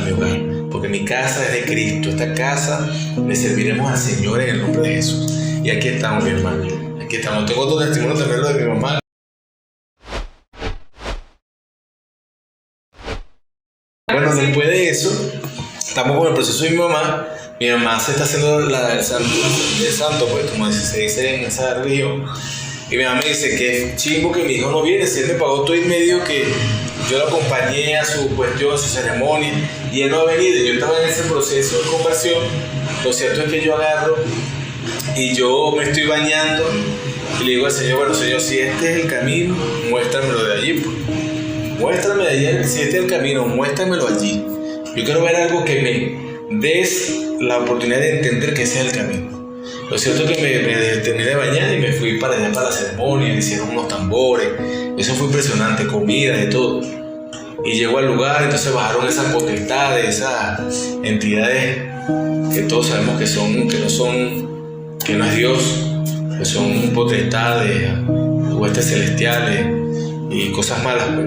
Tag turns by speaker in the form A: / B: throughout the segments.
A: mi hogar, porque mi casa es de Cristo. Esta casa le serviremos al Señor en el nombre de Jesús. Y aquí estamos, mi hermano. Aquí estamos. Tengo otro testimonio también, lo de mi mamá. Bueno, después de eso, estamos con el proceso de mi mamá. Mi mamá se está haciendo el santo, pues, como se dice en esa religión. Y mi mamá me dice que chimbo que mi hijo no viene, si él me pagó todo y medio que yo lo acompañé a su cuestión, a su ceremonia, y él no ha venido. Yo estaba en ese proceso de conversión. Lo cierto es que yo agarro y yo me estoy bañando y le digo al Señor, bueno, Señor, si este es el camino, muéstramelo de allí, pues. Muéstrame de allí, si este es el camino, muéstramelo allí. Yo quiero ver algo que me des la oportunidad de entender que ese es el camino. Lo cierto es que me terminé de bañar y me fui para allá para la ceremonia, hicieron unos tambores, eso fue impresionante, comida, de todo. Y llego al lugar, entonces bajaron esas potestades, esas entidades que todos sabemos que no es Dios, que son potestades, huestes celestiales y cosas malas, pues.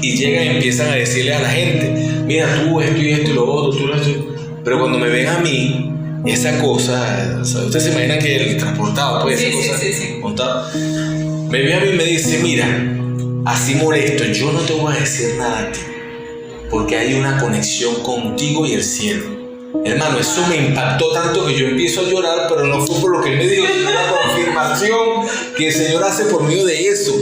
A: Y llegan y empiezan a decirle a la gente, mira, tú esto y esto y lo otro, tú esto. Pero cuando me ven a mí, esa cosa, o sea, ustedes se imaginan que el transportado, pues, esa cosa montada, me ve a mí y me dice, mira, así molesto, yo no te voy a decir nada a ti, porque hay una conexión contigo y el cielo. Hermano, eso me impactó tanto que yo empiezo a llorar, pero no fue por lo que él me dijo, sino la confirmación que el Señor hace por medio de eso.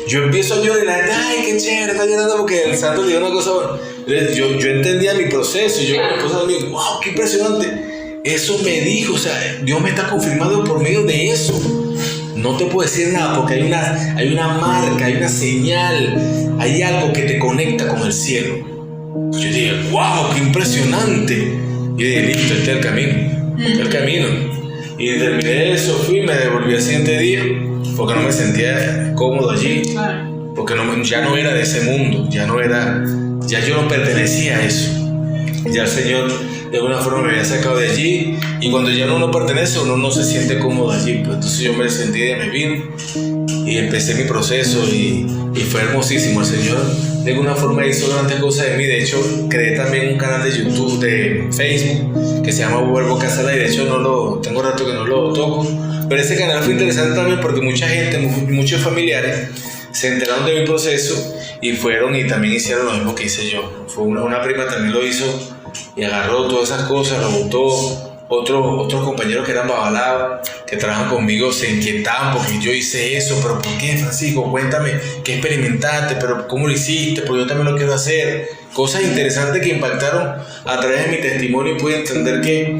A: Yo empiezo a llorar y la gente, ay, qué chévere, está llorando porque el santo le dio una cosa buena. Yo entendía mi proceso, yo con mi esposa me digo, wow, qué impresionante. Eso me dijo, o sea, Dios me está confirmando por medio de eso. No te puedo decir nada porque hay una marca, hay una señal, hay algo que te conecta con el cielo. Yo dije, wow, qué impresionante. Y dije, listo, este es el camino, este es el camino. Y terminé eso, fui, me devolví el siguiente día porque no me sentía cómodo allí, porque ya no era de ese mundo, ya yo no pertenecía a eso. Ya el Señor de alguna forma me había sacado de allí, y cuando ya uno no pertenece, uno no se siente cómodo allí, pues entonces yo me sentí y me vine y empecé mi proceso y fue hermosísimo. El Señor de alguna forma hizo grandes cosas en mí. De hecho, creé también un canal de YouTube, de Facebook, que se llama Vuelvo Casala, y de hecho tengo rato que no lo toco, pero ese canal fue interesante también porque mucha gente, muchos familiares se enteraron de mi proceso y fueron y también hicieron lo mismo que hice yo. Fue una prima también lo hizo y agarró todas esas cosas, lo botó. Otros compañeros que eran babalados, que trabajan conmigo, se inquietaban porque yo hice eso. Pero ¿por qué, Francisco? Cuéntame, ¿qué experimentaste? ¿Pero cómo lo hiciste? Porque yo también lo quiero hacer. Cosas interesantes que impactaron a través de mi testimonio, y pude entender que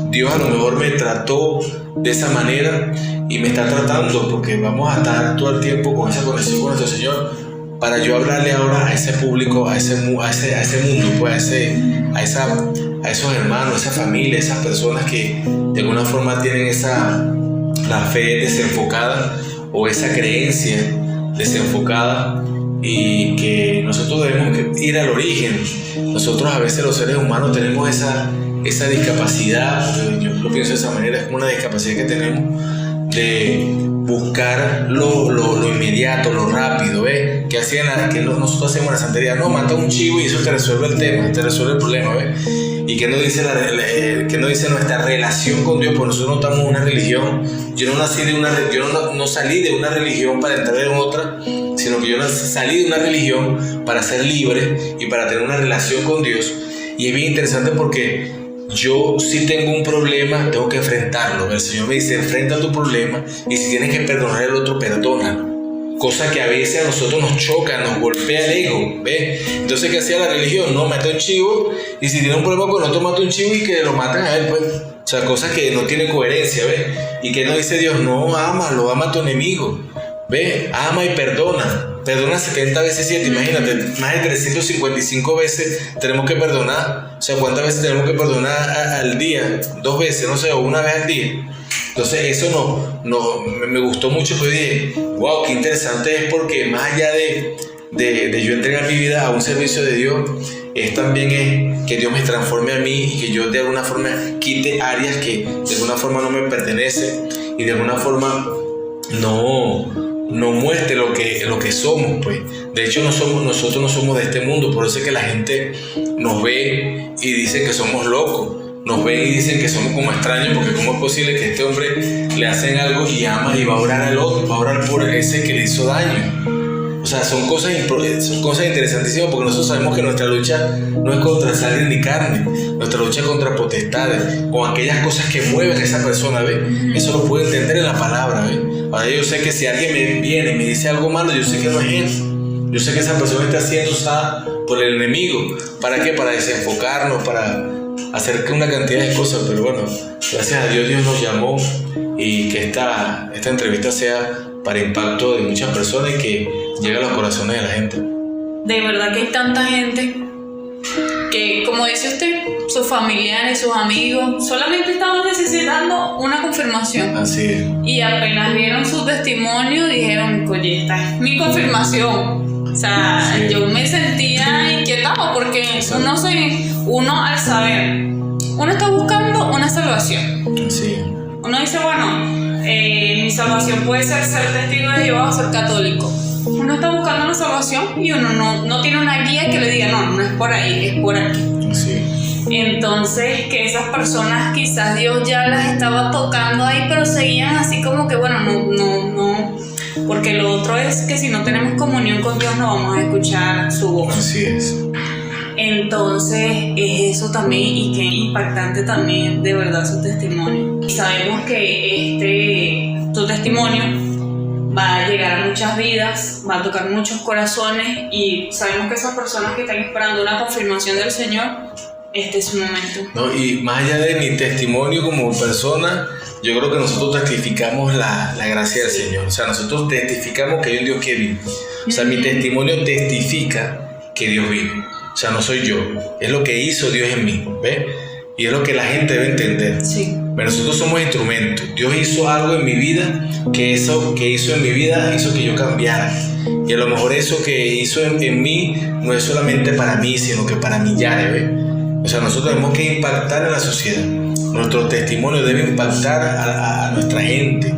A: Dios a lo mejor me trató de esa manera y me está tratando, porque vamos a estar todo el tiempo con esa conexión con nuestro Señor, para yo hablarle ahora a ese público, a ese mundo, pues, a esos hermanos, a esa familia, esas personas que de alguna forma tienen la fe desenfocada o esa creencia desenfocada, y que nosotros debemos ir al origen. Nosotros a veces los seres humanos tenemos esa discapacidad, yo lo pienso de esa manera, es como una discapacidad que tenemos de buscar lo inmediato, lo rápido, ¿ves? Que nosotros hacemos en la santería, no, mata un chivo y eso te resuelve el tema, te resuelve el problema, ¿ves? Y que no dice nuestra relación con Dios, porque nosotros no estamos en una religión. Yo no salí de una religión para entrar en otra, sino que yo salí de una religión para ser libre y para tener una relación con Dios. Y es bien interesante porque yo, si tengo un problema, tengo que enfrentarlo. El Señor me dice, enfrenta tu problema, y si tienes que perdonar al otro, perdónalo. Cosa que a veces a nosotros nos choca, nos golpea el ego, ¿ves? Entonces, ¿qué hacía la religión? No, mata un chivo, y si tiene un problema con otro, mata un chivo y que lo matan a él, pues. O sea, cosas que no tienen coherencia, ¿ves? Y que no dice Dios, no, ama a tu enemigo, ¿ves? Ama y perdona. Perdona 70 veces 7, imagínate, más de 355 veces tenemos que perdonar. O sea, ¿cuántas veces tenemos que perdonar al día? 2 veces, no sé, o 1 vez al día. Entonces eso me gustó mucho, pues dije, wow, qué interesante es, porque más allá de yo entregar mi vida a un servicio de Dios, es también que Dios me transforme a mí y que yo de alguna forma quite áreas que de alguna forma no me pertenecen y de alguna forma no nos muestre lo que somos, pues. De hecho, nosotros no somos de este mundo, por eso es que la gente nos ve y dice que somos locos. Nos ven y dicen que somos como extraños, porque cómo es posible que a este hombre le hacen algo y ama y va a orar al otro, va a orar por ese que le hizo daño. O sea, son cosas interesantísimas, porque nosotros sabemos que nuestra lucha no es contra sangre ni carne, nuestra lucha es contra potestades, con aquellas cosas que mueven a esa persona, ¿ves? Eso lo puedo entender en la palabra, ¿ves? Ahora yo sé que si alguien me viene y me dice algo malo, yo sé que no es él. Yo sé que esa persona está siendo usada por el enemigo. ¿Para qué? Para desenfocarnos, para hacer una cantidad de cosas. Pero bueno, gracias a Dios, Dios nos llamó, y que esta entrevista sea para impacto de muchas personas y que llegue a los corazones de la gente.
B: De verdad que hay tanta gente que, como dice usted, sus familiares, sus amigos, solamente estaban necesitando una confirmación.
A: Así es.
B: Y apenas vieron su testimonio, dijeron, oye, esta es mi confirmación. O sea, sí, yo me sentía inquietado porque uno al saber, uno está buscando una salvación.
A: Sí.
B: Uno dice, bueno, mi salvación puede ser testigo de Jehová o ser católico. Uno está buscando una salvación y uno no tiene una guía que le diga, no es por ahí, es por aquí.
A: Sí.
B: Entonces, que esas personas quizás Dios ya las estaba tocando ahí, pero seguían así como que, bueno, no. Porque lo otro es que si no tenemos comunión con Dios no vamos a escuchar su voz.
A: Así es.
B: Entonces es eso también, y qué impactante también de verdad su testimonio. Y sabemos que tu testimonio va a llegar a muchas vidas, va a tocar muchos corazones, y sabemos que esas personas que están esperando una confirmación del Señor, este es su momento. No,
A: y más allá de mi testimonio como persona, yo creo que nosotros testificamos la gracia del Señor. O sea, nosotros testificamos que hay un Dios que vive. O sea, mi testimonio testifica que Dios vive. O sea, no soy yo, es lo que hizo Dios en mí, ¿ves? Y es lo que la gente debe entender.
B: Sí.
A: Pero nosotros somos instrumentos. Dios hizo algo en mi vida, que eso que hizo en mi vida hizo que yo cambiara. Y a lo mejor eso que hizo en mí no es solamente para mí, sino que para millares, ¿ves? O sea, nosotros tenemos que impactar en la sociedad. Nuestro testimonio debe impactar a nuestra gente.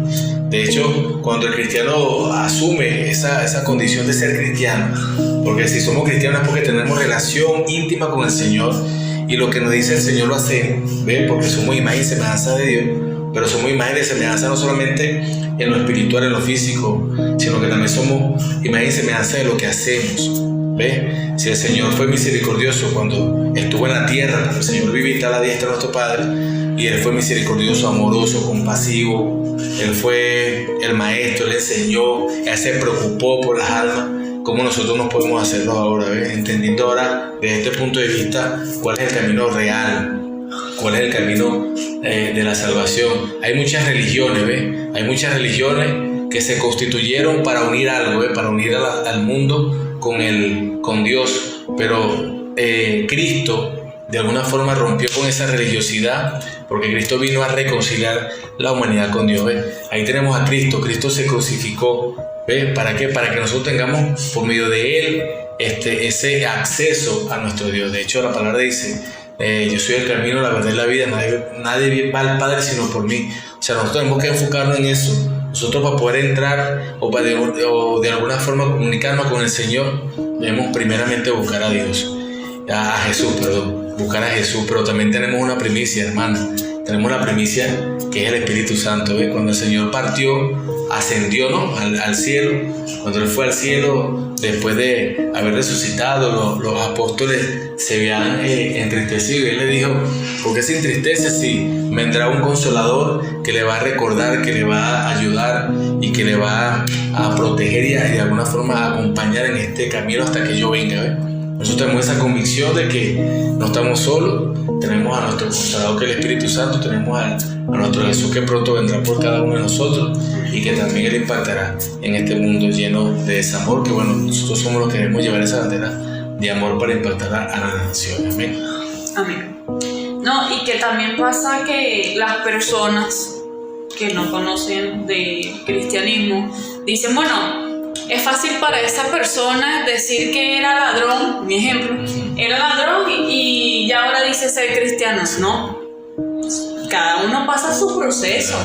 A: De hecho, cuando el cristiano asume esa condición de ser cristiano, porque si somos cristianos es porque tenemos relación íntima con el Señor, y lo que nos dice el Señor lo hacemos, ¿ves? Porque somos imagen y semejanza de Dios, pero somos imagen y semejanza no solamente en lo espiritual, en lo físico, sino que también somos imagen y semejanza de lo que hacemos, ¿ves? Si el Señor fue misericordioso cuando estuvo en la tierra, porque el Señor vive y está a la diestra de nuestro Padre, y Él fue misericordioso, amoroso, compasivo, Él fue el maestro, Él enseñó, Él se preocupó por las almas. ¿Cómo nosotros nos podemos hacerlo ahora? ¿Ves? Entendiendo ahora desde este punto de vista cuál es el camino real, cuál es el camino de la salvación. Hay muchas religiones, ¿ves? Hay muchas religiones que se constituyeron para unir algo, ¿ves? Para unir al mundo con Dios, pero Cristo de alguna forma rompió con esa religiosidad, porque Cristo vino a reconciliar la humanidad con Dios, ¿ves? Ahí tenemos a Cristo. Cristo se crucificó, ¿ves? ¿Para qué? Para que nosotros tengamos por medio de Él ese acceso a nuestro Dios. De hecho, la palabra dice, yo soy el camino, la verdad y la vida, nadie va al Padre sino por mí. O sea, nosotros tenemos que enfocarnos en eso. Nosotros, para poder entrar o de alguna forma comunicarnos con el Señor, debemos primeramente buscar a Dios, a Jesús, buscar a Jesús. Pero también tenemos una primicia, hermana. Tenemos la primicia que es el Espíritu Santo, ¿ves? Cuando el Señor partió, ascendió, ¿no? al cielo. Cuando Él fue al cielo, después de haber resucitado, los apóstoles se habían entristecido, y Él le dijo, ¿por qué se entristece si vendrá un consolador que le va a recordar, que le va a ayudar y que le va a proteger y de alguna forma a acompañar en este camino hasta que yo venga, ¿ves? Nosotros tenemos esa convicción de que no estamos solos, tenemos a nuestro Consolador, que es el Espíritu Santo, tenemos a nuestro Jesús, que pronto vendrá por cada uno de nosotros, y que también Él impactará en este mundo lleno de desamor, que bueno, nosotros somos los que debemos llevar esa bandera de amor para impactar a las naciones. Amén.
B: Amén. No, y que también pasa que las personas que no conocen de cristianismo dicen, bueno, es fácil para esa persona decir que era ladrón, mi ejemplo, era ladrón y ya ahora dice ser cristiano. No, cada uno pasa su proceso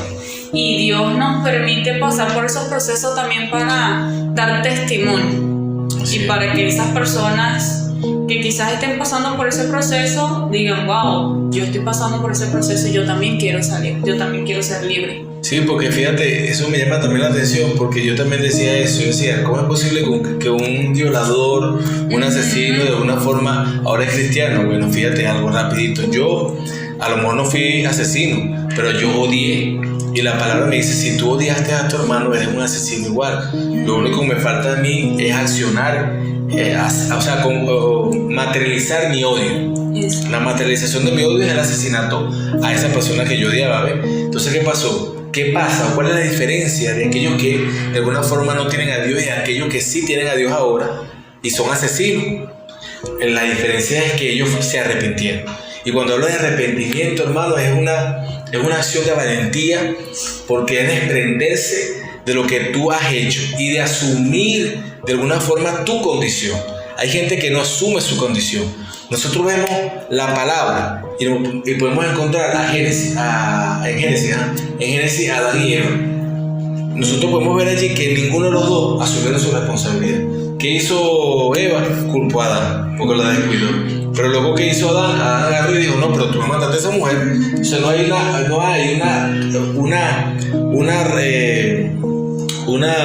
B: y Dios nos permite pasar por esos procesos también para dar testimonio y para que esas personas que quizás estén pasando por ese proceso digan, wow, yo estoy pasando por ese proceso y yo también quiero salir, yo también quiero ser libre.
A: Sí, porque fíjate, eso me llama también la atención, porque yo también decía eso, yo decía, ¿cómo es posible que un violador, un asesino de alguna forma ahora es cristiano? Bueno, fíjate algo rapidito, yo a lo mejor no fui asesino, pero yo odié, y la palabra me dice, si tú odiaste a tu hermano, eres un asesino igual. Lo único que me falta a mí es accionar, materializar mi odio. La materialización de mi odio es el asesinato a esa persona que yo odiaba, ¿ves? Entonces, ¿qué pasó? ¿Qué pasa? ¿Cuál es la diferencia de aquellos que de alguna forma no tienen a Dios y aquellos que sí tienen a Dios ahora y son asesinos? La diferencia es que ellos se arrepintieron. Y cuando hablo de arrepentimiento, hermano, es una acción de valentía, porque es desprenderse de lo que tú has hecho y de asumir de alguna forma tu condición. Hay gente que no asume su condición. Nosotros vemos la palabra y podemos encontrar en Génesis Adán y Eva. Nosotros podemos ver allí que ninguno de los dos asumieron su responsabilidad. ¿Qué hizo Eva? Culpó a Adán porque la descuidó. Pero luego, ¿qué hizo Adán? Adán agarró y dijo, no, pero tú me mataste a esa mujer. O sea, no hay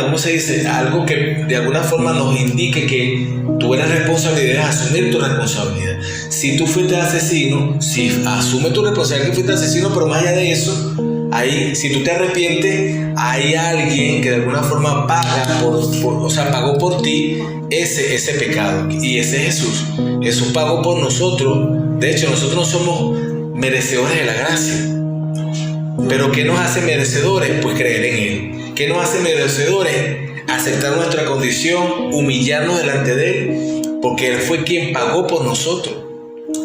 A: ¿cómo se dice? Algo que de alguna forma nos indique que tú eres responsabilidad de asumir tu responsabilidad. Si tú fuiste asesino, si asume tu responsabilidad que fuiste asesino, pero más allá de eso, ahí, si tú te arrepientes, hay alguien que de alguna forma pagó por ti ese pecado, y ese es Jesús. Jesús pagó por nosotros. De hecho, nosotros no somos merecedores de la gracia, pero ¿qué nos hace merecedores? Pues creer en Él. ¿Qué nos hace merecedores? Aceptar nuestra condición, humillarnos delante de Él, porque Él fue quien pagó por nosotros.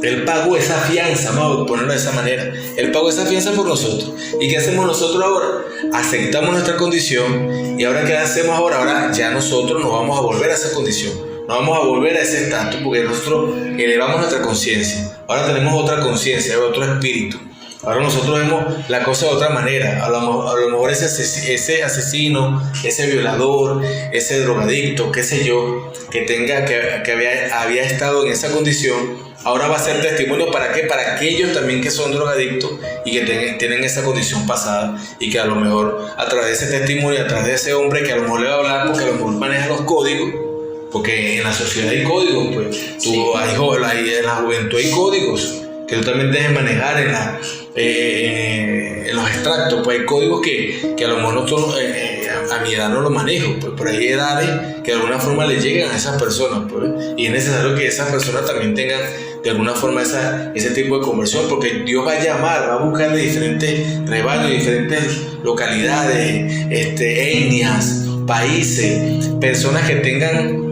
A: Él pagó esa fianza, vamos a ponerlo de esa manera. Él pagó esa fianza por nosotros. ¿Y qué hacemos nosotros ahora? Aceptamos nuestra condición. ¿Y ahora qué hacemos ahora? Ahora ya nosotros nos vamos a volver a esa condición. Nos vamos a volver a ese estatus, porque nosotros elevamos nuestra conciencia. Ahora tenemos otra conciencia, otro espíritu. Ahora nosotros vemos la cosa de otra manera. A lo mejor ese asesino, ese violador, ese drogadicto, qué sé yo, que había estado en esa condición, ahora va a ser testimonio. ¿Para qué? Para aquellos también que son drogadictos y que tienen esa condición pasada, y que a lo mejor a través de ese testimonio, a través de ese hombre que a lo mejor le va a hablar, porque a lo mejor maneja los códigos, porque en la sociedad hay códigos, pues sí. En la juventud hay códigos que tú también dejes manejar en los extractos, pues hay códigos que a lo mejor nosotros a mi edad no los manejo, pues por ahí hay edades que de alguna forma le llegan a esas personas, pues, y es necesario que esas personas también tengan de alguna forma ese tipo de conversión, porque Dios va a llamar, va a buscar de diferentes rebaños, diferentes localidades, etnias, países, personas que tengan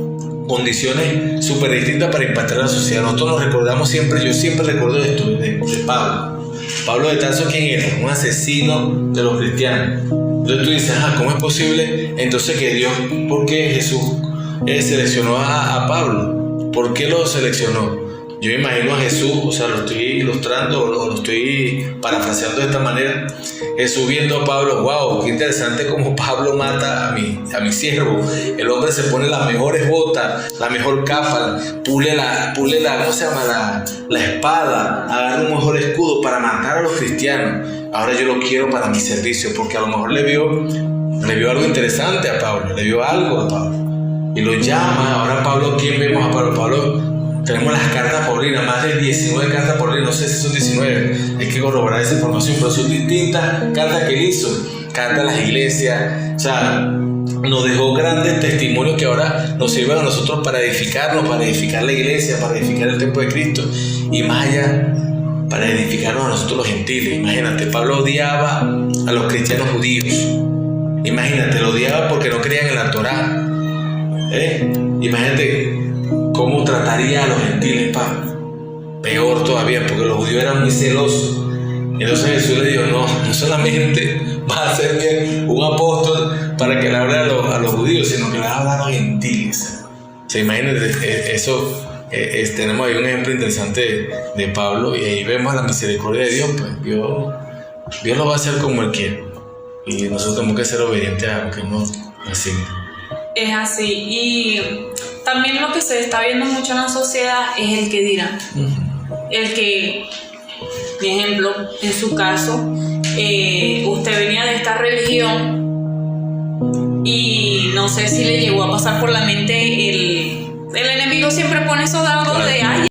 A: condiciones súper distintas para impactar a la sociedad. Nosotros nos recordamos siempre, yo siempre recuerdo esto de Pablo. Pablo de Tarso, ¿quién era? Un asesino de los cristianos. Entonces tú dices, ¿cómo es posible entonces que Dios, por qué Jesús seleccionó a Pablo? ¿Por qué lo seleccionó? Yo me imagino a Jesús, o sea, lo estoy ilustrando, lo estoy parafraseando de esta manera. Jesús viendo a Pablo, wow, qué interesante cómo Pablo mata a mi siervo. El hombre se pone las mejores botas, la mejor capa, pule la ¿cómo se llama? La espada, agarra un mejor escudo para matar a los cristianos. Ahora yo lo quiero para mi servicio, porque a lo mejor le vio algo interesante a Pablo, le vio algo a Pablo. Y lo llama. Ahora Pablo, ¿quién vemos a Pablo? Pablo, tenemos las cartas paulinas, más de 19 cartas paulinas, no sé si son 19, hay que corroborar esa información, pero son distintas cartas que él hizo, cartas a las iglesias, o sea, nos dejó grandes testimonios que ahora nos sirven a nosotros para edificarnos, para edificar la iglesia, para edificar el templo de Cristo, y más allá, para edificarnos a nosotros los gentiles. Imagínate, Pablo odiaba a los cristianos judíos, imagínate, lo odiaba porque no creían en la Torá, imagínate cómo trataría a los gentiles Pablo. Peor todavía, porque los judíos eran muy celosos. Entonces Jesús le dijo, no solamente va a ser bien un apóstol para que le hable a los judíos, sino que le va a hablar a los gentiles. O sea, imagínate, eso, tenemos ahí un ejemplo interesante de Pablo, y ahí vemos la misericordia de Dios, pues Dios lo va a hacer como Él quiere. Y nosotros tenemos que ser obedientes a lo que nos asigna.
B: Es así. Y también lo que se está viendo mucho en la sociedad es el que dirán. El que, por ejemplo, en su caso, usted venía de esta religión y no sé si le llegó a pasar por la mente el enemigo siempre pone esos dardos de ay.